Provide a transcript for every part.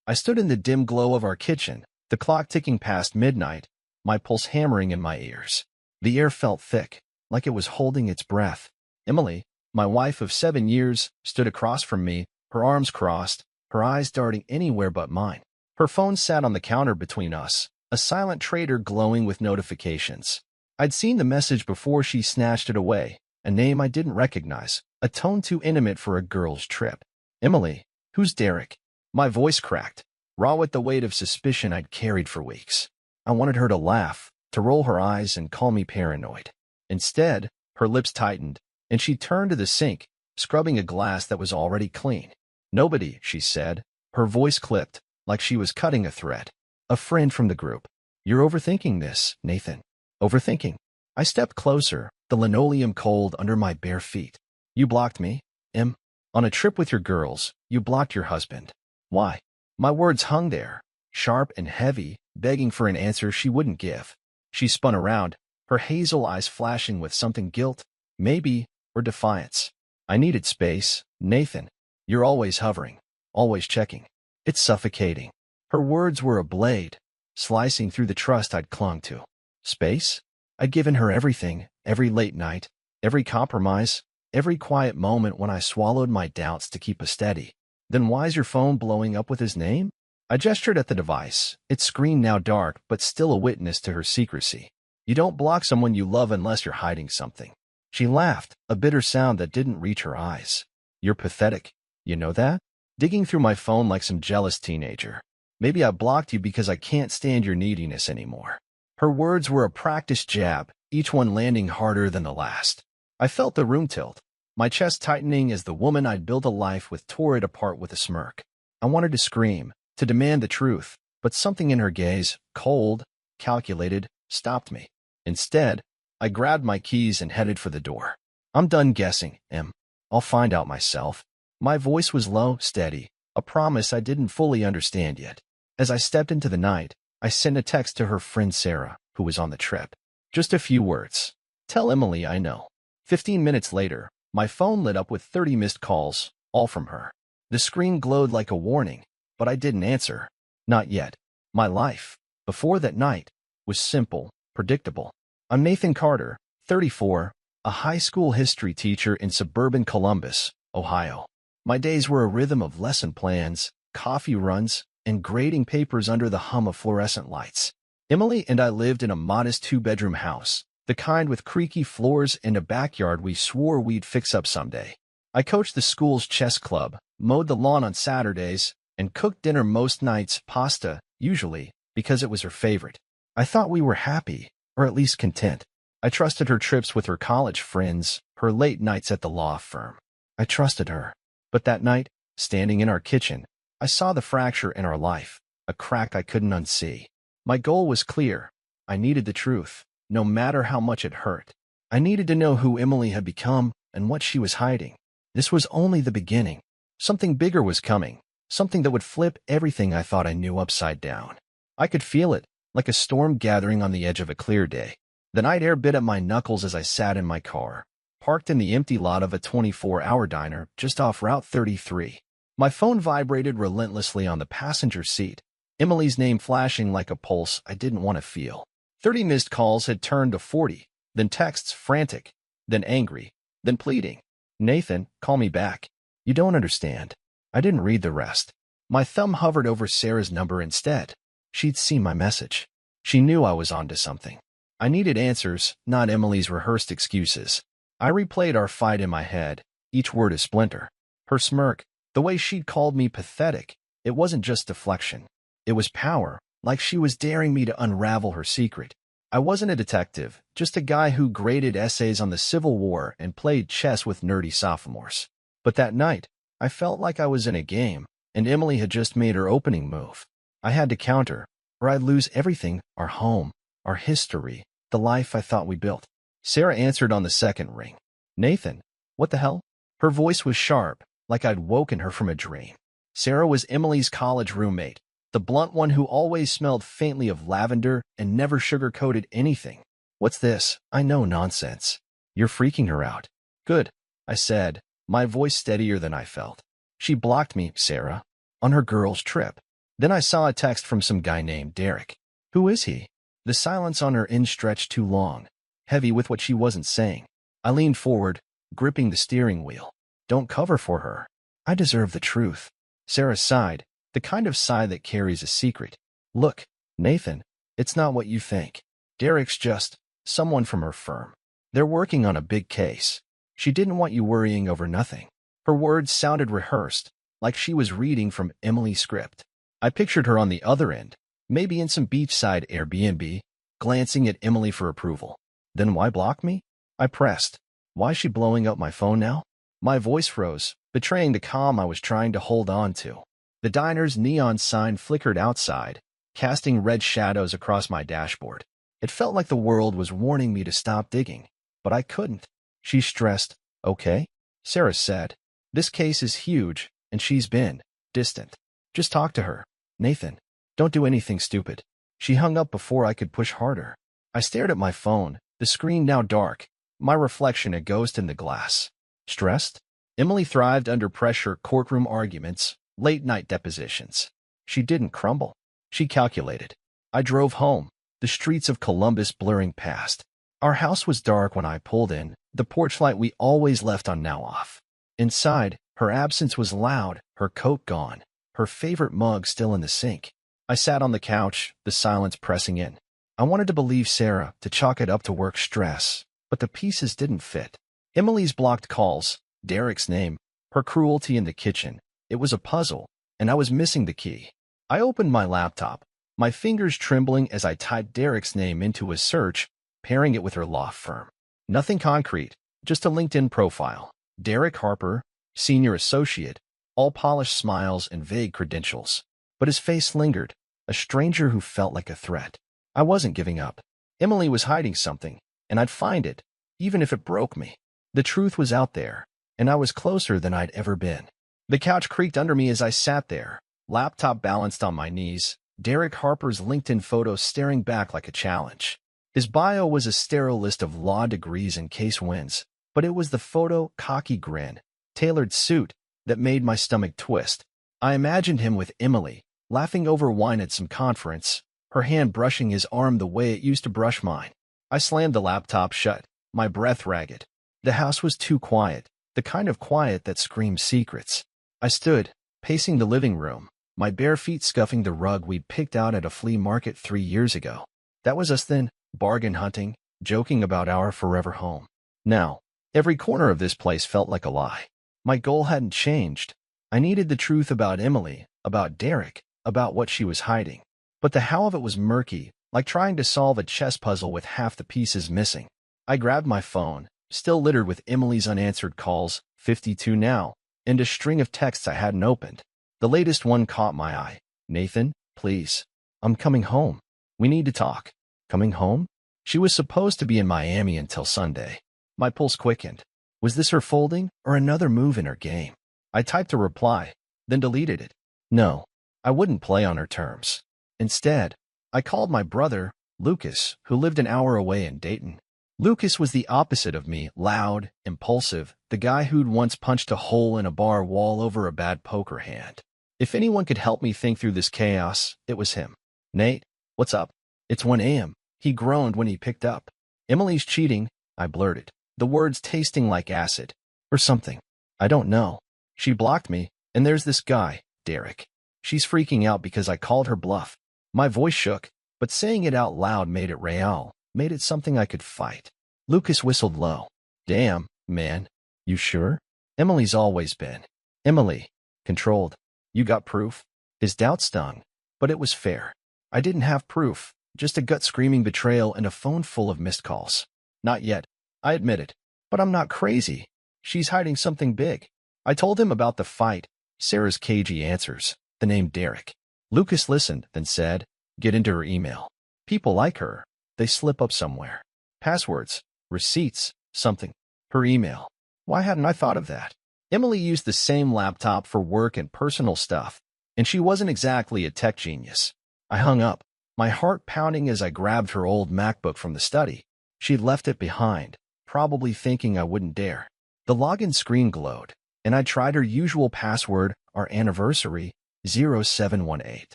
I stood in the dim glow of our kitchen, the clock ticking past midnight, my pulse hammering in my ears. The air felt thick, like it was holding its breath. Emily, my wife of 7 years, stood across from me, her arms crossed, her eyes darting anywhere but mine. Her phone sat on the counter between us, a silent trader glowing with notifications. I'd seen the message before she snatched it away, a name I didn't recognize, a tone too intimate for a girl's trip. Emily, who's Derek? My voice cracked, raw with the weight of suspicion I'd carried for weeks. I wanted her to laugh, to roll her eyes and call me paranoid. Instead, her lips tightened, and she turned to the sink, scrubbing a glass that was already clean. Nobody, she said. Her voice clipped, like she was cutting a thread. A friend from the group. You're overthinking this, Nathan. Overthinking. I stepped closer, the linoleum cold under my bare feet. You blocked me, Em. On a trip with your girls, you blocked your husband. Why? My words hung there, sharp and heavy, begging for an answer she wouldn't give. She spun around, her hazel eyes flashing with something guilt, maybe, or defiance. I needed space, Nathan. You're always hovering, always checking. It's suffocating. Her words were a blade, slicing through the trust I'd clung to. Space? I'd given her everything, every late night, every compromise, every quiet moment when I swallowed my doubts to keep us steady. Then why's your phone blowing up with his name? I gestured at the device, its screen now dark but still a witness to her secrecy. You don't block someone you love unless you're hiding something. She laughed, a bitter sound that didn't reach her eyes. You're pathetic. You know that? Digging through my phone like some jealous teenager. Maybe I blocked you because I can't stand your neediness anymore. Her words were a practiced jab, each one landing harder than the last. I felt the room tilt, my chest tightening as the woman I'd built a life with tore it apart with a smirk. I wanted to scream, to demand the truth, but something in her gaze, cold, calculated, stopped me. Instead, I grabbed my keys and headed for the door. I'm done guessing, Em. I'll find out myself. My voice was low, steady, a promise I didn't fully understand yet. As I stepped into the night, I sent a text to her friend Sarah, who was on the trip. Just a few words. Tell Emily I know. 15 minutes later, my phone lit up with 30 missed calls, all from her. The screen glowed like a warning, but I didn't answer. Not yet. My life, before that night, was simple, predictable. I'm Nathan Carter, 34, a high school history teacher in suburban Columbus, Ohio. My days were a rhythm of lesson plans, coffee runs, and grading papers under the hum of fluorescent lights. Emily and I lived in a modest 2-bedroom house, the kind with creaky floors and a backyard we swore we'd fix up someday. I coached the school's chess club, mowed the lawn on Saturdays, and cooked dinner most nights, pasta, usually, because it was her favorite. I thought we were happy, or at least content. I trusted her trips with her college friends, her late nights at the law firm. I trusted her. But that night, standing in our kitchen, I saw the fracture in our life, a crack I couldn't unsee. My goal was clear. I needed the truth, no matter how much it hurt. I needed to know who Emily had become and what she was hiding. This was only the beginning. Something bigger was coming, something that would flip everything I thought I knew upside down. I could feel it, like a storm gathering on the edge of a clear day. The night air bit at my knuckles as I sat in my car, parked in the empty lot of a 24-hour diner just off Route 33. My phone vibrated relentlessly on the passenger seat, Emily's name flashing like a pulse I didn't want to feel. 30 missed calls had turned to 40, then texts frantic, then angry, then pleading. Nathan, call me back. You don't understand. I didn't read the rest. My thumb hovered over Sarah's number instead. She'd seen my message. She knew I was onto something. I needed answers, not Emily's rehearsed excuses. I replayed our fight in my head, each word a splinter. Her smirk, the way she'd called me pathetic, it wasn't just deflection. It was power, like she was daring me to unravel her secret. I wasn't a detective, just a guy who graded essays on the Civil War and played chess with nerdy sophomores. But that night, I felt like I was in a game, and Emily had just made her opening move. I had to counter, or I'd lose everything, our home, our history, the life I thought we built. Sarah answered on the second ring. Nathan, what the hell? Her voice was sharp, like I'd woken her from a dream. Sarah was Emily's college roommate, the blunt one who always smelled faintly of lavender and never sugar-coated anything. What's this? I know nonsense. You're freaking her out. Good, I said, my voice steadier than I felt. She blocked me, Sarah, on her girls' trip. Then I saw a text from some guy named Derek. Who is he? The silence on her end stretched too long, heavy with what she wasn't saying. I leaned forward, gripping the steering wheel. Don't cover for her. I deserve the truth. Sarah sighed, the kind of sigh that carries a secret. Look, Nathan, it's not what you think. Derek's just someone from her firm. They're working on a big case. She didn't want you worrying over nothing. Her words sounded rehearsed, like she was reading from Emily's script. I pictured her on the other end, maybe in some beachside Airbnb, glancing at Emily for approval. Then why block me? I pressed. Why is she blowing up my phone now? My voice froze, betraying the calm I was trying to hold on to. The diner's neon sign flickered outside, casting red shadows across my dashboard. It felt like the world was warning me to stop digging, but I couldn't. She stressed. Okay? Sarah said. This case is huge, and she's been distant. Just talk to her. Nathan, don't do anything stupid. She hung up before I could push harder. I stared at my phone, the screen now dark, my reflection a ghost in the glass. Stressed? Emily thrived under pressure, courtroom arguments, late-night depositions. She didn't crumble. She calculated. I drove home, the streets of Columbus blurring past. Our house was dark when I pulled in, the porch light we always left on now off. Inside, her absence was loud, her coat gone, her favorite mug still in the sink. I sat on the couch, the silence pressing in. I wanted to believe Sarah, to chalk it up to work stress, but the pieces didn't fit. Emily's blocked calls, Derek's name, her cruelty in the kitchen. It was a puzzle, and I was missing the key. I opened my laptop, my fingers trembling as I typed Derek's name into a search, pairing it with her law firm. Nothing concrete, just a LinkedIn profile. Derek Harper, senior associate, all polished smiles and vague credentials. But his face lingered, a stranger who felt like a threat. I wasn't giving up. Emily was hiding something, and I'd find it, even if it broke me. The truth was out there, and I was closer than I'd ever been. The couch creaked under me as I sat there, laptop balanced on my knees, Derek Harper's LinkedIn photo staring back like a challenge. His bio was a sterile list of law degrees and case wins, but it was the photo, cocky grin, tailored suit, that made my stomach twist. I imagined him with Emily, laughing over wine at some conference, her hand brushing his arm the way it used to brush mine. I slammed the laptop shut, my breath ragged. The house was too quiet, the kind of quiet that screams secrets. I stood, pacing the living room, my bare feet scuffing the rug we'd picked out at a flea market 3 years ago. That was us then, bargain hunting, joking about our forever home. Now, every corner of this place felt like a lie. My goal hadn't changed. I needed the truth about Emily, about Derek, about what she was hiding. But the how of it was murky, like trying to solve a chess puzzle with half the pieces missing. I grabbed my phone, still littered with Emily's unanswered calls, 52 now, and a string of texts I hadn't opened. The latest one caught my eye. Nathan, please. I'm coming home. We need to talk. Coming home? She was supposed to be in Miami until Sunday. My pulse quickened. Was this her folding, or another move in her game? I typed a reply, then deleted it. No, I wouldn't play on her terms. Instead, I called my brother, Lucas, who lived an hour away in Dayton. Lucas was the opposite of me, loud, impulsive, the guy who'd once punched a hole in a bar wall over a bad poker hand. If anyone could help me think through this chaos, it was him. Nate, what's up? It's 1 a.m., he groaned when he picked up. Emily's cheating, I blurted, the words tasting like acid. Or something. I don't know. She blocked me, and there's this guy, Derek. She's freaking out because I called her bluff. My voice shook, but saying it out loud made it real, made it something I could fight. Lucas whistled low. Damn, man. You sure? Emily's always been. Emily. Controlled. You got proof? His doubt stung, but it was fair. I didn't have proof, just a gut-screaming betrayal and a phone full of missed calls. Not yet, I admitted. But I'm not crazy. She's hiding something big. I told him about the fight, Sarah's cagey answers, the name Derek. Lucas listened, then said, get into her email. People like her. They slip up somewhere. Passwords, receipts, something. Her email. Why hadn't I thought of that? Emily used the same laptop for work and personal stuff, and she wasn't exactly a tech genius. I hung up, my heart pounding as I grabbed her old MacBook from the study. She'd left it behind, probably thinking I wouldn't dare. The login screen glowed, and I tried her usual password, our anniversary, 0718.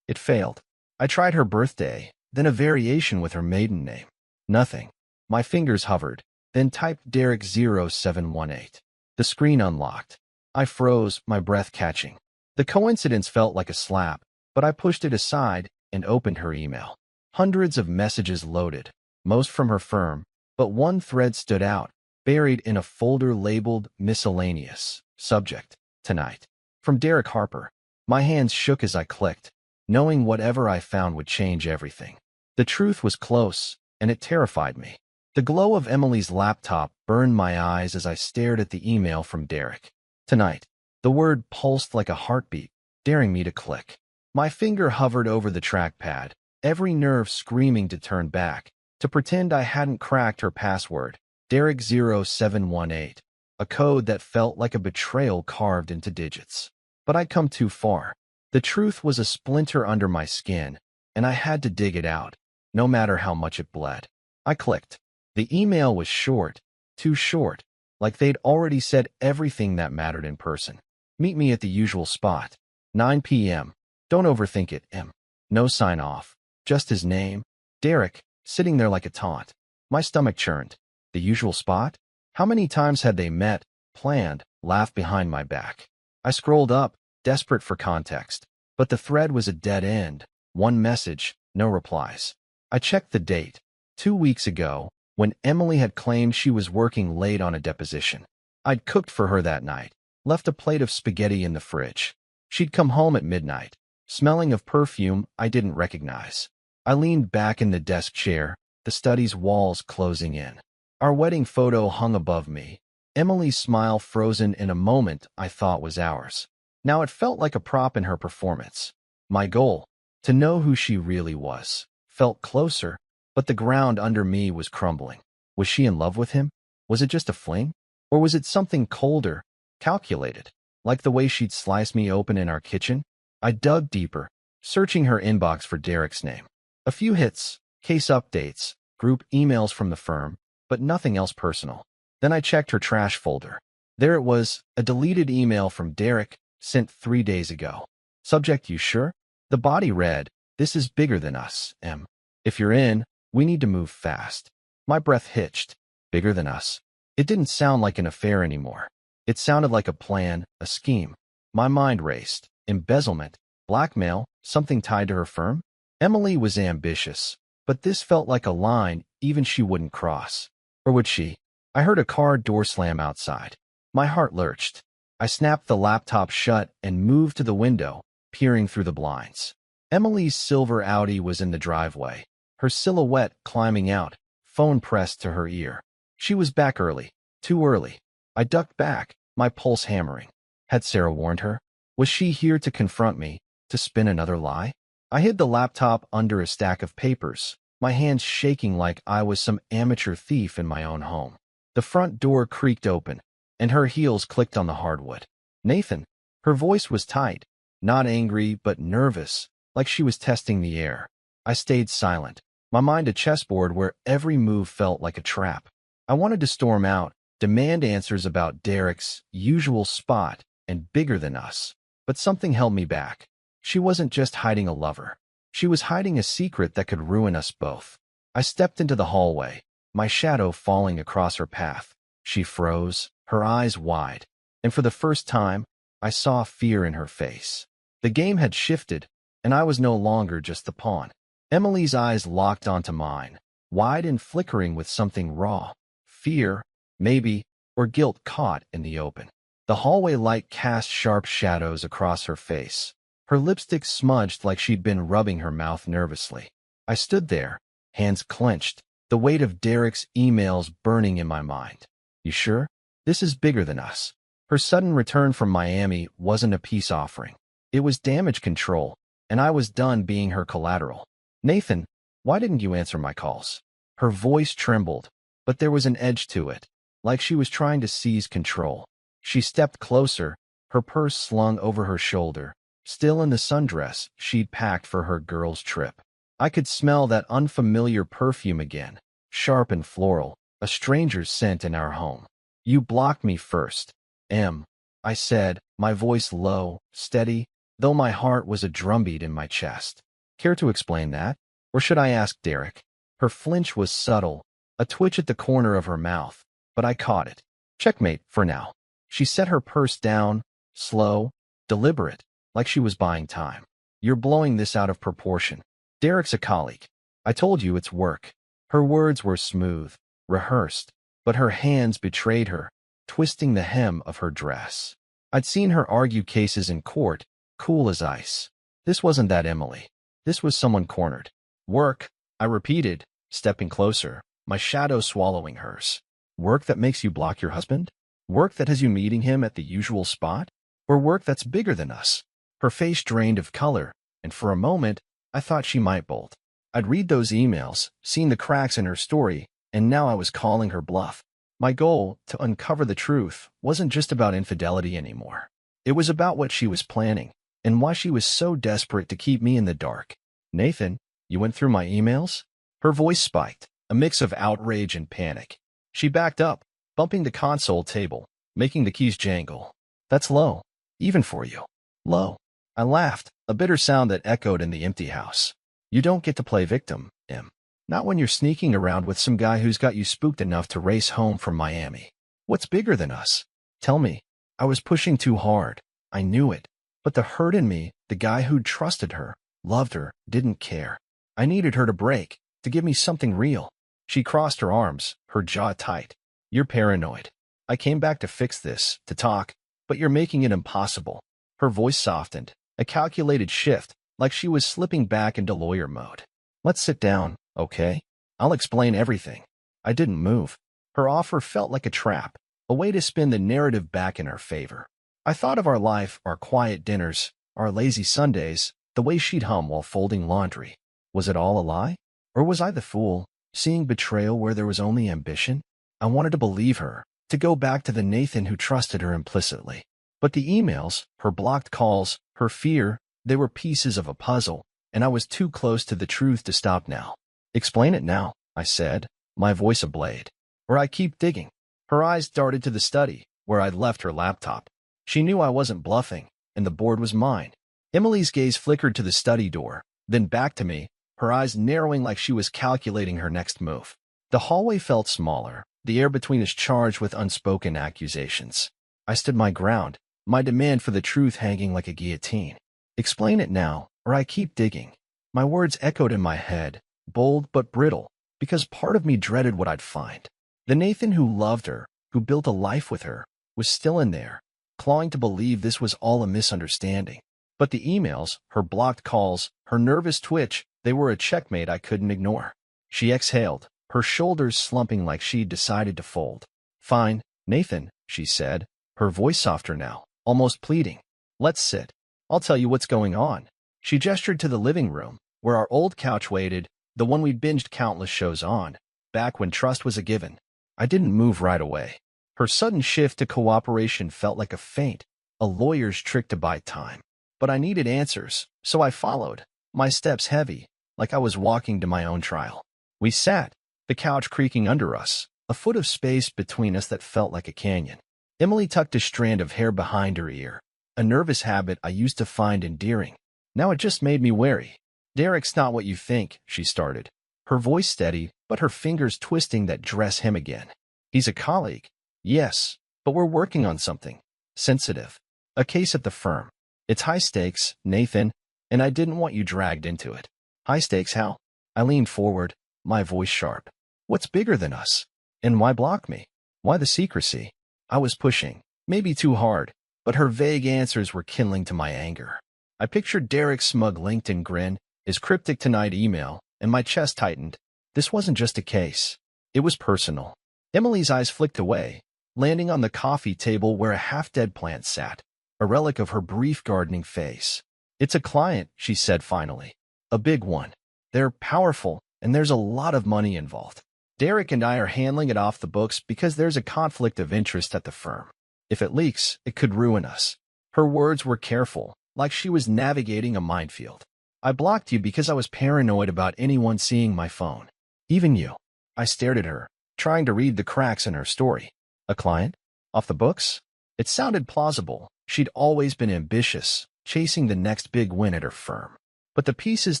It failed. I tried her birthday, then a variation with her maiden name. Nothing. My fingers hovered, then typed Derek0718. The screen unlocked. I froze, my breath catching. The coincidence felt like a slap, but I pushed it aside and opened her email. Hundreds of messages loaded, most from her firm, but one thread stood out, buried in a folder labeled Miscellaneous. Subject: Tonight. From Derek Harper. My hands shook as I clicked, knowing whatever I found would change everything. The truth was close, and it terrified me. The glow of Emily's laptop burned my eyes as I stared at the email from Derek. Tonight. The word pulsed like a heartbeat, daring me to click. My finger hovered over the trackpad, every nerve screaming to turn back, to pretend I hadn't cracked her password, Derek0718, a code that felt like a betrayal carved into digits. But I'd come too far. The truth was a splinter under my skin, and I had to dig it out, no matter how much it bled. I clicked. The email was short, too short, like they'd already said everything that mattered in person. Meet me at the usual spot. 9 p.m. Don't overthink it, M. No sign off. Just his name. Derek, sitting there like a taunt. My stomach churned. The usual spot? How many times had they met, planned, laughed behind my back? I scrolled up, desperate for context. But the thread was a dead end. One message, no replies. I checked the date. 2 weeks ago, when Emily had claimed she was working late on a deposition. I'd cooked for her that night, left a plate of spaghetti in the fridge. She'd come home at midnight, smelling of perfume I didn't recognize. I leaned back in the desk chair, the study's walls closing in. Our wedding photo hung above me, Emily's smile frozen in a moment I thought was ours. Now it felt like a prop in her performance. My goal, to know who she really was, felt closer, but the ground under me was crumbling. Was she in love with him? Was it just a fling? Or was it something colder, calculated, like the way she'd slice me open in our kitchen? I dug deeper, searching her inbox for Derek's name. A few hits, case updates, group emails from the firm, but nothing else personal. Then I checked her trash folder. There it was, a deleted email from Derek, sent 3 days ago. Subject: You sure? The body read, This is bigger than us, M. If you're in, we need to move fast. My breath hitched. Bigger than us. It didn't sound like an affair anymore. It sounded like a plan, a scheme. My mind raced. Embezzlement, blackmail, something tied to her firm? Emily was ambitious, but this felt like a line even she wouldn't cross. Or would she? I heard a car door slam outside. My heart lurched. I snapped the laptop shut and moved to the window, peering through the blinds. Emily's silver Audi was in the driveway, her silhouette climbing out, phone pressed to her ear. She was back early, too early. I ducked back, my pulse hammering. Had Sarah warned her? Was she here to confront me, to spin another lie? I hid the laptop under a stack of papers, my hands shaking like I was some amateur thief in my own home. The front door creaked open, and her heels clicked on the hardwood. Nathan. Her voice was tight, not angry but nervous, like she was testing the air. I stayed silent, my mind a chessboard where every move felt like a trap. I wanted to storm out, demand answers about Derek's usual spot and bigger than us. But something held me back. She wasn't just hiding a lover. She was hiding a secret that could ruin us both. I stepped into the hallway, my shadow falling across her path. She froze, her eyes wide, and for the first time, I saw fear in her face. The game had shifted, and I was no longer just the pawn. Emily's eyes locked onto mine, wide and flickering with something raw. Fear, maybe, or guilt caught in the open. The hallway light cast sharp shadows across her face. Her lipstick smudged like she'd been rubbing her mouth nervously. I stood there, hands clenched, the weight of Derek's emails burning in my mind. You sure? This is bigger than us. Her sudden return from Miami wasn't a peace offering. It was damage control, and I was done being her collateral. Nathan, why didn't you answer my calls? Her voice trembled, but there was an edge to it, like she was trying to seize control. She stepped closer, her purse slung over her shoulder, still in the sundress she'd packed for her girls' trip. I could smell that unfamiliar perfume again, sharp and floral, a stranger's scent in our home. You blocked me first, M. I said, my voice low, steady, though my heart was a drumbeat in my chest. Care to explain that? Or should I ask Derek? Her flinch was subtle, a twitch at the corner of her mouth, but I caught it. Checkmate, for now. She set her purse down, slow, deliberate, like she was buying time. You're blowing this out of proportion. Derek's a colleague. I told you it's work. Her words were smooth, rehearsed, but her hands betrayed her, twisting the hem of her dress. I'd seen her argue cases in court, cool as ice. This wasn't that Emily. This was someone cornered. Work, I repeated, stepping closer, my shadow swallowing hers. Work that makes you block your husband? Work that has you meeting him at the usual spot? Or work that's bigger than us? Her face drained of color, and for a moment, I thought she might bolt. I'd read those emails, seen the cracks in her story, and now I was calling her bluff. My goal, to uncover the truth, wasn't just about infidelity anymore. It was about what she was planning, and why she was so desperate to keep me in the dark. Nathan, you went through my emails? Her voice spiked, a mix of outrage and panic. She backed up, bumping the console table, making the keys jangle. That's low, even for you. Low. I laughed, a bitter sound that echoed in the empty house. You don't get to play victim, Em. Not when you're sneaking around with some guy who's got you spooked enough to race home from Miami. What's bigger than us? Tell me. I was pushing too hard. I knew it. But the hurt in me, the guy who'd trusted her, loved her, didn't care. I needed her to break, to give me something real. She crossed her arms, her jaw tight. You're paranoid. I came back to fix this, to talk, but you're making it impossible. Her voice softened, a calculated shift, like she was slipping back into lawyer mode. Let's sit down, okay? I'll explain everything. I didn't move. Her offer felt like a trap, a way to spin the narrative back in our favor. I thought of our life, our quiet dinners, our lazy Sundays, the way she'd hum while folding laundry. Was it all a lie? Or was I the fool, seeing betrayal where there was only ambition? I wanted to believe her, to go back to the Nathan who trusted her implicitly. But the emails, her blocked calls, her fear, they were pieces of a puzzle, and I was too close to the truth to stop now. Explain it now, I said, my voice ablade. Or I keep digging. Her eyes darted to the study, where I'd left her laptop. She knew I wasn't bluffing, and the board was mine. Emily's gaze flickered to the study door, then back to me, her eyes narrowing like she was calculating her next move. The hallway felt smaller, the air between us charged with unspoken accusations. I stood my ground, my demand for the truth hanging like a guillotine. Explain it now, or I keep digging. My words echoed in my head, bold but brittle, because part of me dreaded what I'd find. The Nathan who loved her, who built a life with her, was still in there, clawing to believe this was all a misunderstanding. But the emails, her blocked calls, her nervous twitch, they were a checkmate I couldn't ignore. She exhaled, her shoulders slumping like she'd decided to fold. Fine, Nathan, she said, her voice softer now, almost pleading. Let's sit. I'll tell you what's going on. She gestured to the living room, where our old couch waited, the one we'd binged countless shows on, back when trust was a given. I didn't move right away. Her sudden shift to cooperation felt like a feint, a lawyer's trick to buy time. But I needed answers, so I followed, my steps heavy, like I was walking to my own trial. We sat, the couch creaking under us, a foot of space between us that felt like a canyon. Emily tucked a strand of hair behind her ear, a nervous habit I used to find endearing. Now it just made me wary. Derek's not what you think, she started, her voice steady, but her fingers twisting that dress hem again. He's a colleague. Yes, but we're working on something sensitive. A case at the firm. It's high stakes, Nathan, and I didn't want you dragged into it. High stakes how? I leaned forward, my voice sharp. What's bigger than us? And why block me? Why the secrecy? I was pushing, maybe too hard, but her vague answers were kindling to my anger. I pictured Derek's smug LinkedIn grin, his cryptic tonight email, and my chest tightened. This wasn't just a case. It was personal. Emily's eyes flicked away, landing on the coffee table where a half-dead plant sat, a relic of her brief gardening phase. It's a client, she said finally. A big one. They're powerful, and there's a lot of money involved. Derek and I are handling it off the books because there's a conflict of interest at the firm. If it leaks, it could ruin us. Her words were careful, like she was navigating a minefield. I blocked you because I was paranoid about anyone seeing my phone. Even you. I stared at her, trying to read the cracks in her story. A client? Off the books? It sounded plausible. She'd always been ambitious, chasing the next big win at her firm. But the pieces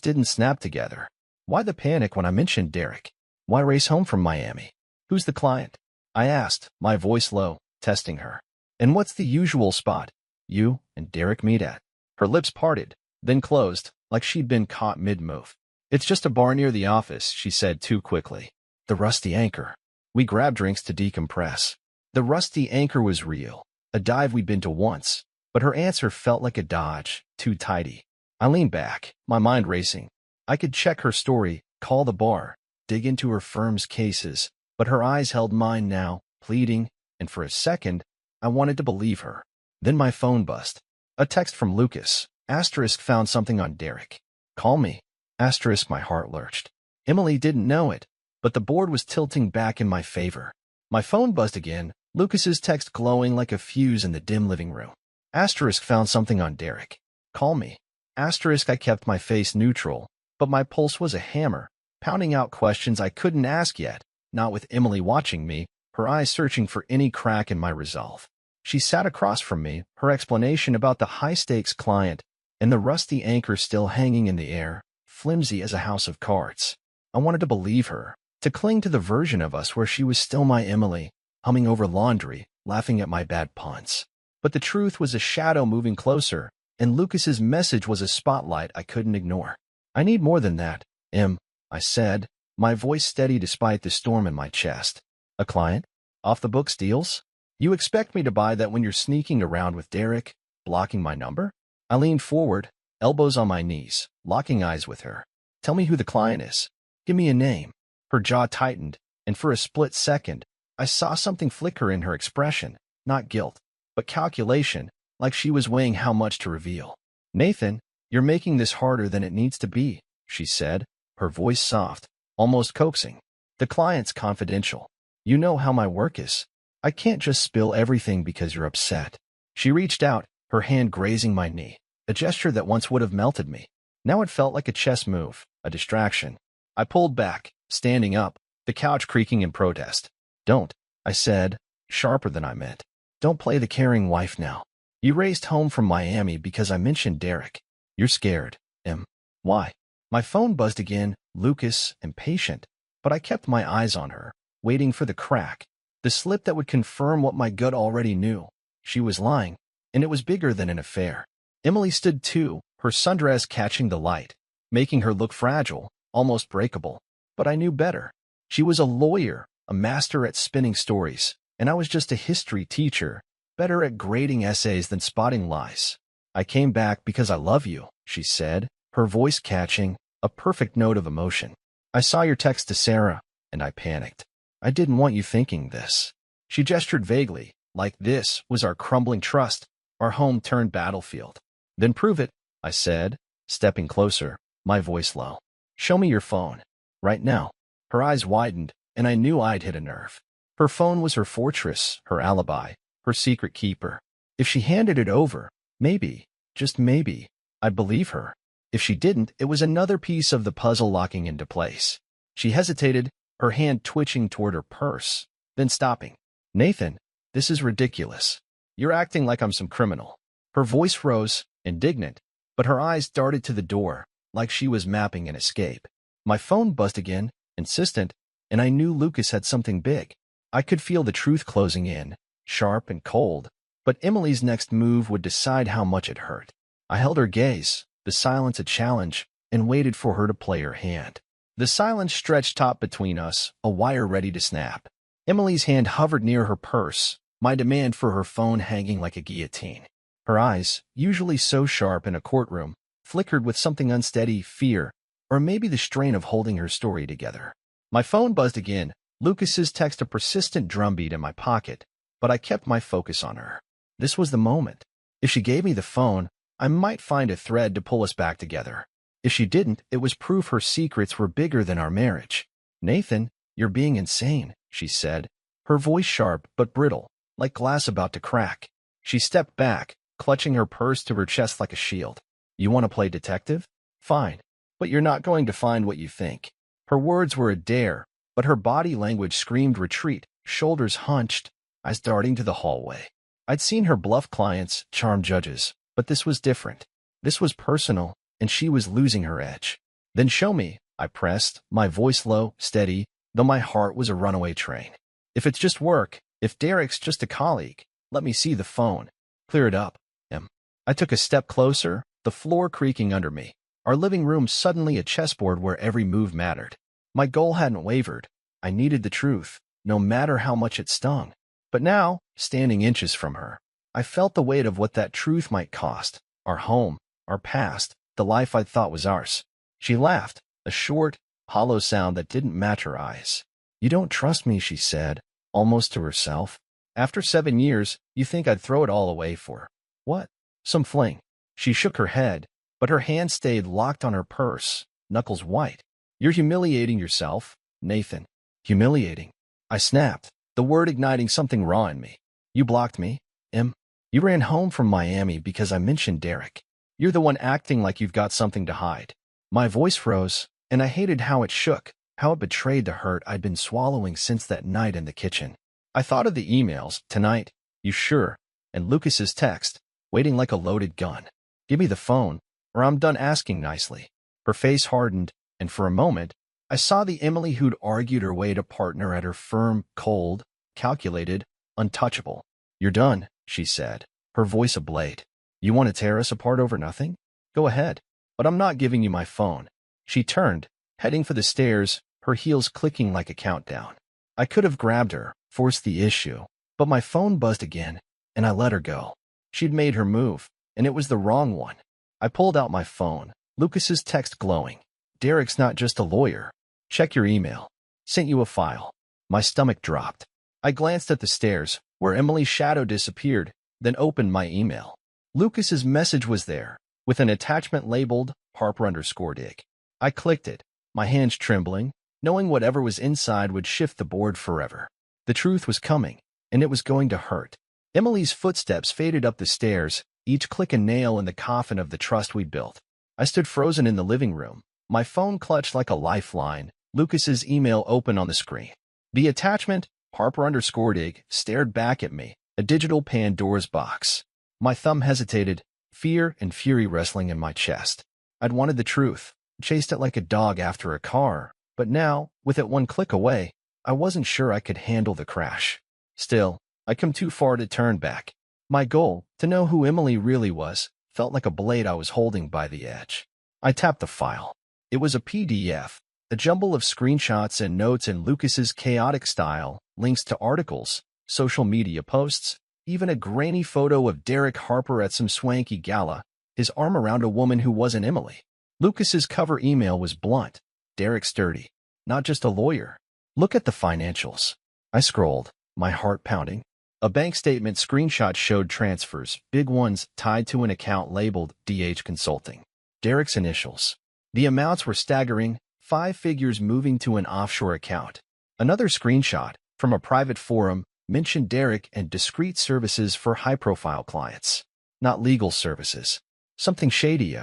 didn't snap together. Why the panic when I mentioned Derek? Why race home from Miami? Who's the client? I asked, my voice low, testing her. And what's the usual spot you and Derek meet at? Her lips parted, then closed, like she'd been caught mid-move. It's just a bar near the office, she said too quickly. The Rusty Anchor. We grabbed drinks to decompress. The Rusty Anchor was real, a dive we'd been to once, but her answer felt like a dodge, too tidy. I leaned back, my mind racing. I could check her story, call the bar, dig into her firm's cases, but her eyes held mine now, pleading, and for a second, I wanted to believe her. Then my phone buzzed. A text from Lucas. Asterisk found something on Derek. Call me. Asterisk my heart lurched. Emily didn't know it, but the board was tilting back in my favor. My phone buzzed again, Lucas's text glowing like a fuse in the dim living room. Asterisk found something on Derek. Call me. Asterisk I kept my face neutral, but my pulse was a hammer, pounding out questions I couldn't ask yet, not with Emily watching me, her eyes searching for any crack in my resolve. She sat across from me, her explanation about the high-stakes client and the Rusty Anchor still hanging in the air, flimsy as a house of cards. I wanted to believe her, to cling to the version of us where she was still my Emily, humming over laundry, laughing at my bad puns. But the truth was a shadow moving closer, and Lucas's message was a spotlight I couldn't ignore. I need more than that, Em, I said, my voice steady despite the storm in my chest. A client? Off-the-books deals? You expect me to buy that when you're sneaking around with Derek, blocking my number? I leaned forward, elbows on my knees, locking eyes with her. Tell me who the client is. Give me a name. Her jaw tightened, and for a split second, I saw something flicker in her expression, not guilt, but calculation, like she was weighing how much to reveal. Nathan, you're making this harder than it needs to be, she said, her voice soft, almost coaxing. The client's confidential. You know how my work is. I can't just spill everything because you're upset. She reached out, her hand grazing my knee, a gesture that once would have melted me. Now it felt like a chess move, a distraction. I pulled back, standing up, the couch creaking in protest. Don't, I said, sharper than I meant. Don't play the caring wife now. You raced home from Miami because I mentioned Derek. You're scared, Em. Why? My phone buzzed again, Lucas, impatient, but I kept my eyes on her, waiting for the crack, the slip that would confirm what my gut already knew. She was lying, and it was bigger than an affair. Emily stood too, her sundress catching the light, making her look fragile, almost breakable. But I knew better. She was a lawyer, a master at spinning stories, and I was just a history teacher, better at grading essays than spotting lies. I came back because I love you, she said, her voice catching, a perfect note of emotion. I saw your text to Sarah, and I panicked. I didn't want you thinking this. She gestured vaguely, like this was our crumbling trust, our home-turned battlefield. Then prove it, I said, stepping closer, my voice low. Show me your phone. Right now. Her eyes widened, and I knew I'd hit a nerve. Her phone was her fortress, her alibi, her secret keeper. If she handed it over, maybe, just maybe, I'd believe her. If she didn't, it was another piece of the puzzle locking into place. She hesitated, her hand twitching toward her purse, then stopping. Nathan, this is ridiculous. You're acting like I'm some criminal. Her voice rose, indignant, but her eyes darted to the door, like she was mapping an escape. My phone buzzed again, insistent, and I knew Lucas had something big. I could feel the truth closing in, sharp and cold, but Emily's next move would decide how much it hurt. I held her gaze, the silence a challenge, and waited for her to play her hand. The silence stretched taut between us, a wire ready to snap. Emily's hand hovered near her purse, my demand for her phone hanging like a guillotine. Her eyes, usually so sharp in a courtroom, flickered with something unsteady, fear, or maybe the strain of holding her story together. My phone buzzed again, Lucas's text a persistent drumbeat in my pocket, but I kept my focus on her. This was the moment. If she gave me the phone, I might find a thread to pull us back together. If she didn't, it was proof her secrets were bigger than our marriage. Nathan, you're being insane, she said, her voice sharp but brittle, like glass about to crack. She stepped back, clutching her purse to her chest like a shield. You want to play detective? Fine, but you're not going to find what you think. Her words were a dare, but her body language screamed retreat, shoulders hunched, eyes darting to the hallway. I'd seen her bluff clients, charm judges, but this was different. This was personal, and she was losing her edge. Then show me, I pressed, my voice low, steady, though my heart was a runaway train. If it's just work, if Derek's just a colleague, let me see the phone. Clear it up, Em. I took a step closer, the floor creaking under me. Our living room suddenly a chessboard where every move mattered. My goal hadn't wavered. I needed the truth, no matter how much it stung. But now, standing inches from her, I felt the weight of what that truth might cost. Our home, our past, the life I thought was ours. She laughed, a short, hollow sound that didn't match her eyes. You don't trust me, she said, almost to herself. After 7 years, you think I'd throw it all away for what? Some fling. She shook her head, but her hand stayed locked on her purse, knuckles white. You're humiliating yourself, Nathan. Humiliating. I snapped, the word igniting something raw in me. You blocked me, Em. You ran home from Miami because I mentioned Derek. You're the one acting like you've got something to hide. My voice froze, and I hated how it shook, how it betrayed the hurt I'd been swallowing since that night in the kitchen. I thought of the emails, tonight, you sure, and Lucas's text, waiting like a loaded gun. Give me the phone, or I'm done asking nicely. Her face hardened, and for a moment, I saw the Emily who'd argued her way to partner at her firm, cold, calculated, untouchable. You're done, she said, her voice ablade. You want to tear us apart over nothing? Go ahead, but I'm not giving you my phone. She turned, heading for the stairs, her heels clicking like a countdown. I could have grabbed her, forced the issue, but my phone buzzed again, and I let her go. She'd made her move, and it was the wrong one. I pulled out my phone, Lucas's text glowing. Derek's not just a lawyer. Check your email. Sent you a file. My stomach dropped. I glanced at the stairs, where Emily's shadow disappeared, then opened my email. Lucas's message was there, with an attachment labeled Harper_dig. I clicked it, my hands trembling, knowing whatever was inside would shift the board forever. The truth was coming, and it was going to hurt. Emily's footsteps faded up the stairs, each click a nail in the coffin of the trust we'd built. I stood frozen in the living room, my phone clutched like a lifeline, Lucas's email open on the screen. The attachment, Harper_dig, stared back at me, a digital Pandora's box. My thumb hesitated, fear and fury wrestling in my chest. I'd wanted the truth, chased it like a dog after a car, but now, with it one click away, I wasn't sure I could handle the crash. Still, I'd come too far to turn back. My goal, to know who Emily really was, felt like a blade I was holding by the edge. I tapped the file. It was a PDF, a jumble of screenshots and notes in Lucas's chaotic style, links to articles, social media posts, even a grainy photo of Derek Harper at some swanky gala, his arm around a woman who wasn't Emily. Lucas's cover email was blunt. Derek sturdy, not just a lawyer. Look at the financials. I scrolled, my heart pounding. A bank statement screenshot showed transfers, big ones tied to an account labeled DH Consulting. Derek's initials. The amounts were staggering, 5 figures moving to an offshore account. Another screenshot, from a private forum, mentioned Derek and discreet services for high-profile clients. Not legal services. Something shady.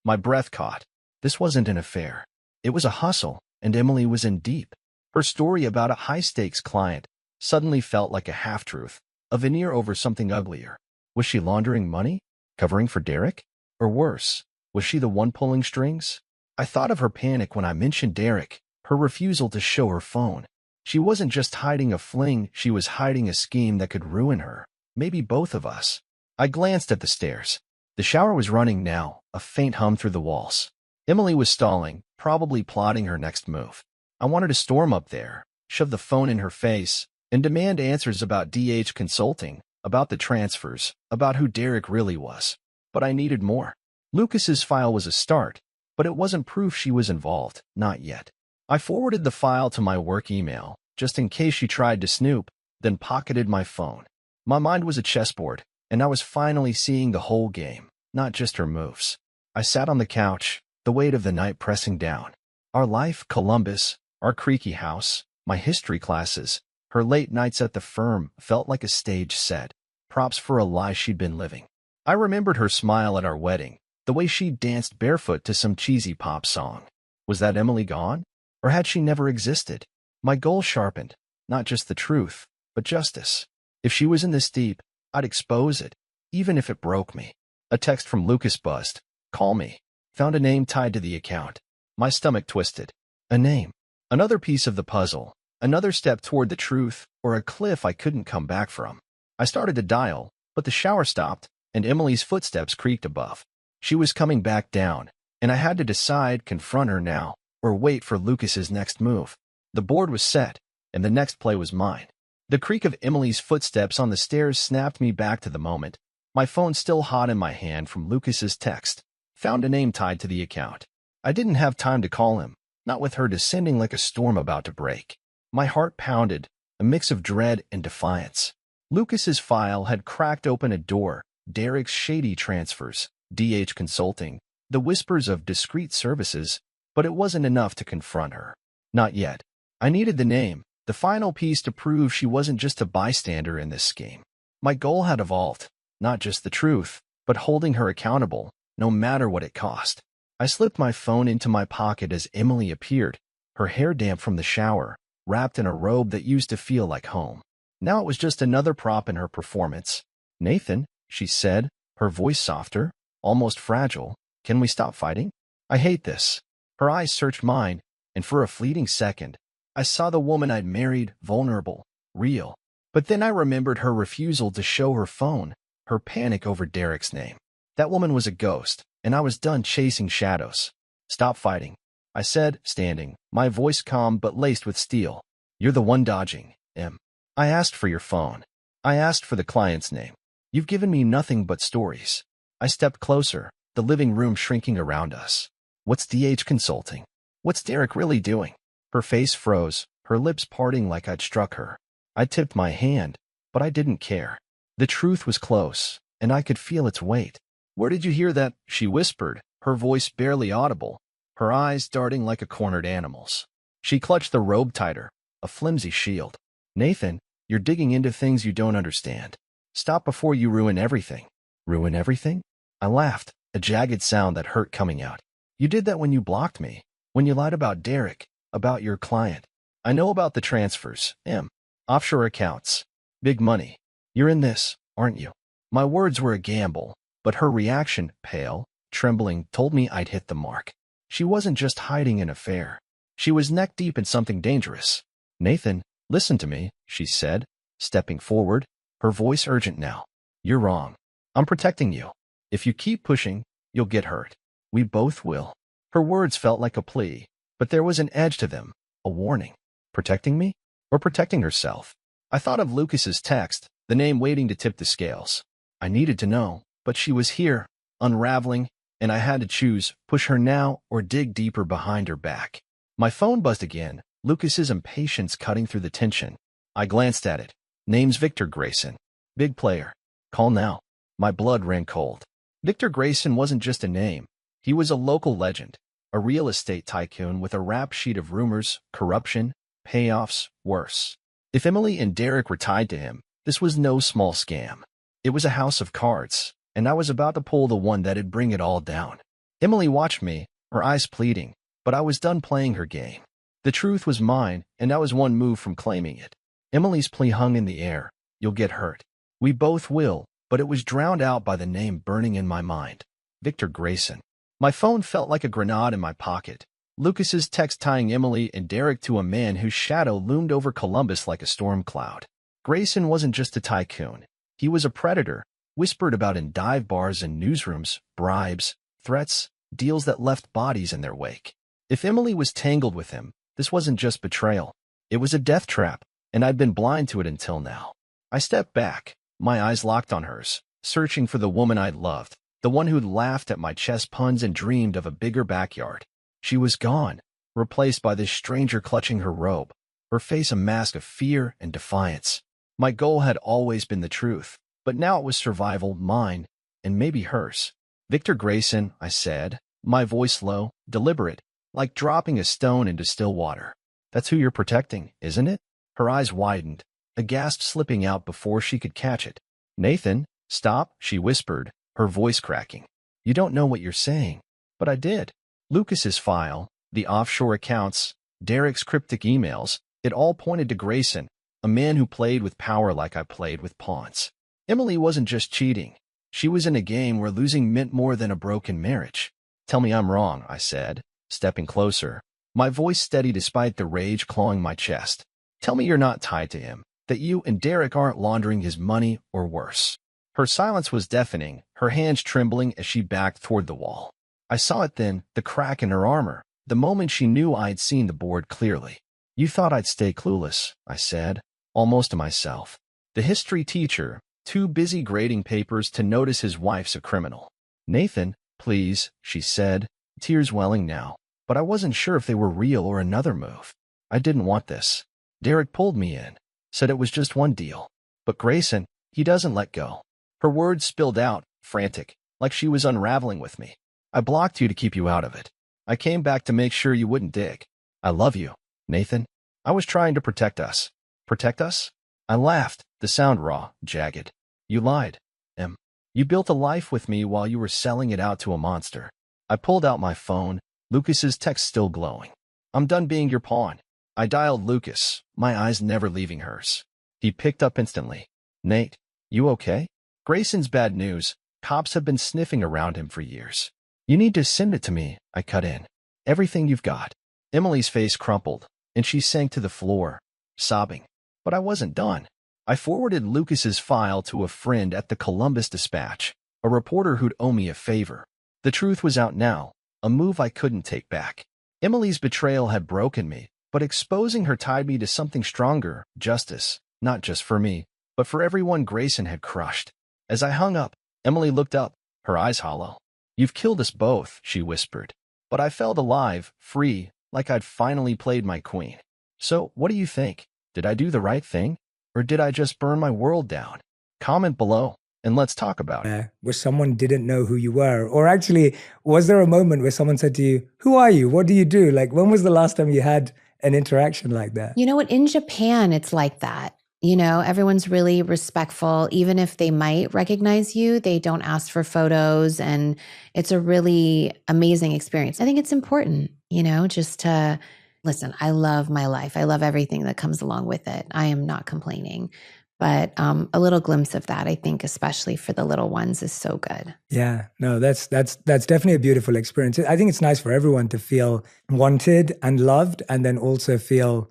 My breath caught. This wasn't an affair. It was a hustle, and Emily was in deep. Her story about a high-stakes client suddenly felt like a half-truth, a veneer over something uglier. Was she laundering money? Covering for Derek? Or worse, was she the one pulling strings? I thought of her panic when I mentioned Derek, her refusal to show her phone. She wasn't just hiding a fling, she was hiding a scheme that could ruin her, maybe both of us. I glanced at the stairs. The shower was running now, a faint hum through the walls. Emily was stalling, probably plotting her next move. I wanted to storm up there, shove the phone in her face, and demand answers about DH Consulting, about the transfers, about who Derek really was. But I needed more. Lucas's file was a start, but it wasn't proof she was involved, not yet. I forwarded the file to my work email, just in case she tried to snoop, then pocketed my phone. My mind was a chessboard, and I was finally seeing the whole game, not just her moves. I sat on the couch, the weight of the night pressing down. Our life, Columbus, our creaky house, my history classes, her late nights at the firm felt like a stage set, props for a lie she'd been living. I remembered her smile at our wedding, the way she danced barefoot to some cheesy pop song. Was that Emily gone? Or had she never existed? My goal sharpened, not just the truth, but justice. If she was in this deep, I'd expose it, even if it broke me. A text from Lucas buzzed. Call me. Found a name tied to the account. My stomach twisted. A name. Another piece of the puzzle. Another step toward the truth, or a cliff I couldn't come back from. I started to dial, but the shower stopped, and Emily's footsteps creaked above. She was coming back down, and I had to decide, confront her now, or wait for Lucas's next move. The board was set, and the next play was mine. The creak of Emily's footsteps on the stairs snapped me back to the moment, my phone still hot in my hand from Lucas's text. Found a name tied to the account. I didn't have time to call him, not with her descending like a storm about to break. My heart pounded, a mix of dread and defiance. Lucas's file had cracked open a door, Derek's shady transfers, DH Consulting, the whispers of discreet services, but it wasn't enough to confront her. Not yet. I needed the name, the final piece to prove she wasn't just a bystander in this scheme. My goal had evolved, not just the truth, but holding her accountable, no matter what it cost. I slipped my phone into my pocket as Emily appeared, her hair damp from the shower, wrapped in a robe that used to feel like home. Now it was just another prop in her performance. "Nathan," she said, her voice softer, almost fragile, "can we stop fighting? I hate this." Her eyes searched mine, and for a fleeting second, I saw the woman I'd married, vulnerable, real. But then I remembered her refusal to show her phone, her panic over Derek's name. That woman was a ghost, and I was done chasing shadows. "Stop fighting," I said, standing, my voice calm but laced with steel. "You're the one dodging, Em. I asked for your phone. I asked for the client's name. You've given me nothing but stories." I stepped closer, the living room shrinking around us. "What's DH Consulting? What's Derek really doing?" Her face froze, her lips parting like I'd struck her. I tipped my hand, but I didn't care. The truth was close, and I could feel its weight. "Where did you hear that?" she whispered, her voice barely audible, her eyes darting like a cornered animal's. She clutched the robe tighter, a flimsy shield. "Nathan, you're digging into things you don't understand. Stop before you ruin everything." "Ruin everything?" I laughed, a jagged sound that hurt coming out. "You did that when you blocked me, when you lied about Derek, about your client. I know about the transfers, Em. Offshore accounts. Big money. You're in this, aren't you?" My words were a gamble, but her reaction, pale, trembling, told me I'd hit the mark. She wasn't just hiding an affair. She was neck-deep in something dangerous. "Nathan, listen to me," she said, stepping forward, her voice urgent now. "You're wrong. I'm protecting you. If you keep pushing, you'll get hurt. We both will." Her words felt like a plea, but there was an edge to them, a warning. Protecting me? Or protecting herself? I thought of Lucas's text, the name waiting to tip the scales. I needed to know, but she was here, unraveling, and I had to choose, push her now or dig deeper behind her back. My phone buzzed again, Lucas's impatience cutting through the tension. I glanced at it. Name's Victor Grayson. Big player. Call now. My blood ran cold. Victor Grayson wasn't just a name. He was a local legend, a real estate tycoon with a rap sheet of rumors, corruption, payoffs, worse. If Emily and Derek were tied to him, this was no small scam. It was a house of cards, and I was about to pull the one that'd bring it all down. Emily watched me, her eyes pleading, but I was done playing her game. The truth was mine, and I was one move from claiming it. Emily's plea hung in the air. "You'll get hurt. We both will," but it was drowned out by the name burning in my mind. Victor Grayson. My phone felt like a grenade in my pocket. Lucas's text tying Emily and Derek to a man whose shadow loomed over Columbus like a storm cloud. Grayson wasn't just a tycoon. He was a predator, whispered about in dive bars and newsrooms, bribes, threats, deals that left bodies in their wake. If Emily was tangled with him, this wasn't just betrayal. It was a death trap, and I'd been blind to it until now. I stepped back, my eyes locked on hers, searching for the woman I'd loved, the one who'd laughed at my chess puns and dreamed of a bigger backyard. She was gone, replaced by this stranger clutching her robe, her face a mask of fear and defiance. My goal had always been the truth, but now it was survival, mine, and maybe hers. "Victor Grayson," I said, my voice low, deliberate, like dropping a stone into still water. "That's who you're protecting, isn't it?" Her eyes widened, a gasp slipping out before she could catch it. "Nathan, stop," she whispered, her voice cracking. "You don't know what you're saying." But I did. Lucas's file, the offshore accounts, Derek's cryptic emails, it all pointed to Grayson, a man who played with power like I played with pawns. Emily wasn't just cheating. She was in a game where losing meant more than a broken marriage. Tell me I'm wrong, I said, stepping closer, my voice steady despite the rage clawing my chest. Tell me you're not tied to him, that you and Derek aren't laundering his money or worse. Her silence was deafening, her hands trembling as she backed toward the wall. I saw it then, the crack in her armor, the moment she knew I'd seen the board clearly. You thought I'd stay clueless, I said, almost to myself. The history teacher, too busy grading papers to notice his wife's a criminal. Nathan, please, she said, tears welling now. But I wasn't sure if they were real or another move. I didn't want this. Derek pulled me in, said it was just one deal. But Grayson, he doesn't let go. Her words spilled out, frantic, like she was unraveling with me. I blocked you to keep you out of it. I came back to make sure you wouldn't dig. I love you, Nathan. I was trying to protect us. Protect us? I laughed, the sound raw, jagged. You lied, Em. You built a life with me while you were selling it out to a monster. I pulled out my phone, Lucas's text still glowing. I'm done being your pawn. I dialed Lucas, my eyes never leaving hers. He picked up instantly. Nate, you okay? Grayson's bad news. Cops have been sniffing around him for years. You need to send it to me, I cut in. Everything you've got. Emily's face crumpled, and she sank to the floor, sobbing. But I wasn't done. I forwarded Lucas's file to a friend at the Columbus Dispatch, a reporter who'd owe me a favor. The truth was out now, a move I couldn't take back. Emily's betrayal had broken me, but exposing her tied me to something stronger, justice, not just for me, but for everyone Grayson had crushed. As I hung up, Emily looked up, her eyes hollow. You've killed us both, she whispered. But I felt alive, free, like I'd finally played my queen. So, what do you think? Did I do the right thing? Or did I just burn my world down? Comment below, and let's talk about it. Where someone didn't know who you were? Or actually, was there a moment where someone said to you, who are you? What do you do? Like, when was the last time you had an interaction like that? You know what? In Japan, it's like that. You know, everyone's really respectful. Even if they might recognize you, they don't ask for photos. And it's a really amazing experience. I think it's important, you know, just to listen. I love my life. I love everything that comes along with it. I am not complaining. But a little glimpse of that, I think, especially for the little ones, is so good. Yeah, no, that's definitely a beautiful experience. I think it's nice for everyone to feel wanted and loved, and then also feel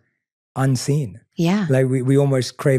unseen. Yeah. Like we almost crave